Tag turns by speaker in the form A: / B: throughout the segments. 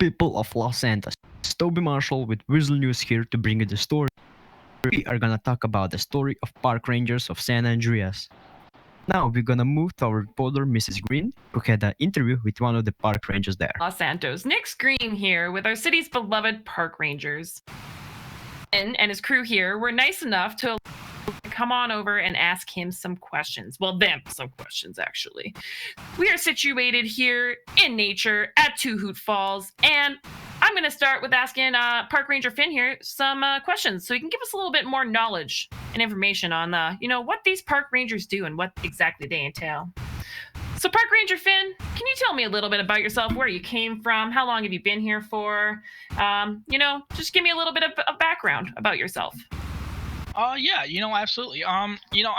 A: people of Los Santos. It's Tobey Marshall with Whistle News here to bring you the story. We are gonna talk about the story of park rangers of San Andreas. Now we're gonna move to our reporter Mrs. Green, who had an interview with one of the park rangers there.
B: Los Santos, Nyx Green here with our city's beloved park rangers. And his crew here were nice enough to come on over and ask him some questions. Well, them some questions, actually. We are situated here in nature at Two Hoot Falls, and I'm going to start with asking Park Ranger Finn here some questions so he can give us a little bit more knowledge and information on, what these park rangers do and what exactly they entail. So, Park Ranger Finn, can you tell me a little bit about yourself, where you came from, how long have you been here for? Just give me a little bit of background about yourself.
C: Absolutely. I'm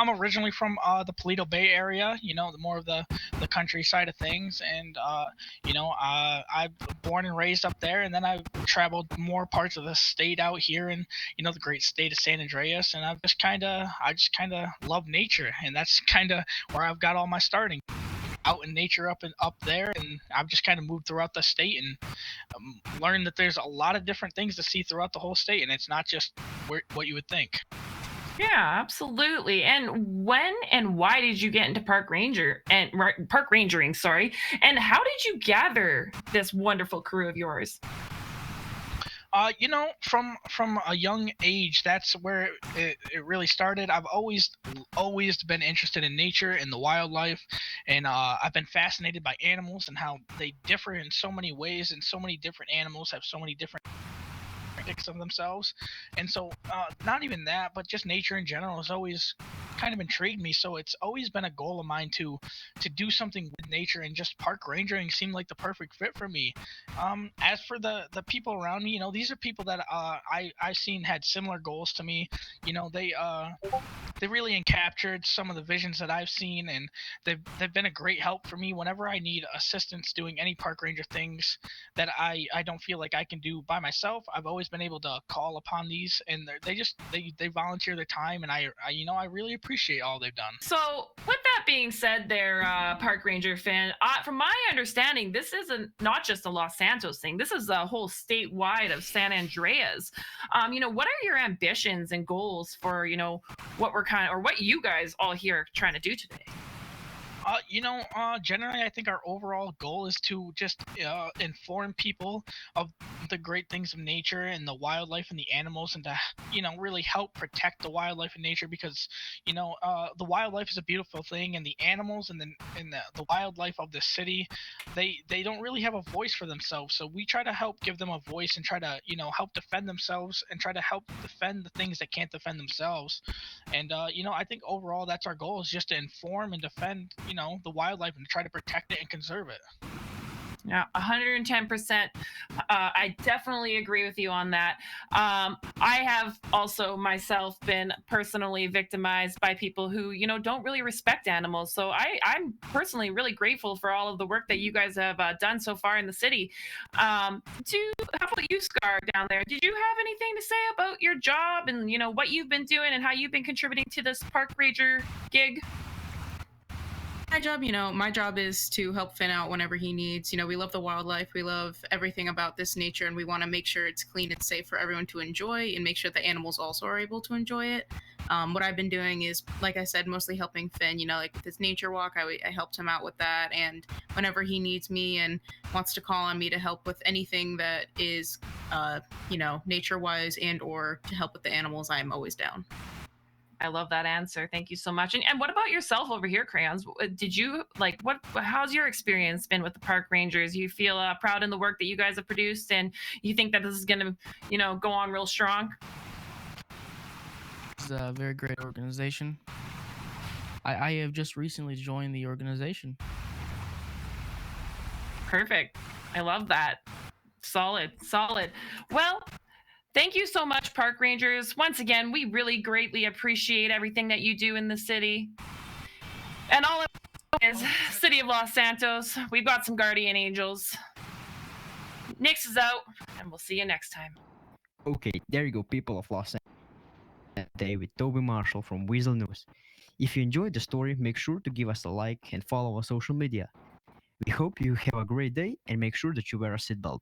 C: originally from the Paleto Bay area, more of the countryside of things. And, I'm born and raised up there. And then I've traveled more parts of the state out here in, the great state of San Andreas. And I just kind of love nature. And that's kind of where I've got all my starting. Out in nature up there, and I've just kind of moved throughout the state and learned that there's a lot of different things to see throughout the whole state, and it's not just what you would think.
B: Yeah, absolutely. And when and why did you get into park rangering? Sorry, and how did you gather this wonderful crew of yours?
C: From a young age, that's where it really started. I've always been interested in nature and the wildlife, and I've been fascinated by animals and how they differ in so many ways, and so many different animals have so many different characteristics of themselves. And so not even that, but just nature in general has always kind of intrigued me. So it's always been a goal of mine to do something with nature, and just park rangering seemed like the perfect fit for me. As for the people around me, these are people that I've seen had similar goals to me. They really encaptured some of the visions that I've seen, and they've been a great help for me whenever I need assistance doing any park ranger things that I don't feel like I can do by myself. I've always been able to call upon these, and they volunteer their time, and I really appreciate all they've done.
B: So, with that being said, there, Park Ranger Finn, from my understanding, this isn't not just a Los Santos thing. This is a whole statewide of San Andreas. What are your ambitions and goals for what you guys all here are trying to do today?
C: Generally, I think our overall goal is to just inform people of the great things of nature and the wildlife and the animals, and to, really help protect the wildlife and nature, because, the wildlife is a beautiful thing, and the animals and the wildlife of the city, they don't really have a voice for themselves. So we try to help give them a voice, and try to, help defend themselves, and try to help defend the things that can't defend themselves. And, I think overall that's our goal, is just to inform and defend, the wildlife, and try to protect it and conserve it.
B: Yeah, 110%. I definitely agree with you on that. I have also myself been personally victimized by people who, don't really respect animals. So I'm personally really grateful for all of the work that you guys have done so far in the city. How about you, Scar, down there? Did you have anything to say about your job and, what you've been doing and how you've been contributing to this park ranger gig?
D: My job is to help Finn out whenever he needs. We love the wildlife, we love everything about this nature, and we want to make sure it's clean and safe for everyone to enjoy, and make sure the animals also are able to enjoy it. What I've been doing is, like I said, mostly helping Finn, like with his nature walk. I helped him out with that, and whenever he needs me and wants to call on me to help with anything that is, nature-wise and or to help with the animals, I'm always down.
B: I love that answer. Thank you so much. And what about yourself over here, Crayons? Did you how's your experience been with the park rangers? You feel proud in the work that you guys have produced, and you think that this is going to, go on real strong?
E: It's a very great organization. I have just recently joined the organization.
B: Perfect. I love that. Solid. Well, thank you so much, Park Rangers. Once again, we really greatly appreciate everything that you do in the city. And all of is City of Los Santos. We've got some guardian angels. Nyx is out, and we'll see you next time.
A: Okay, there you go, people of Los Angeles. Today with Tobey Marshall from Weasel News. If you enjoyed the story, make sure to give us a like and follow our social media. We hope you have a great day, and make sure that you wear a seatbelt.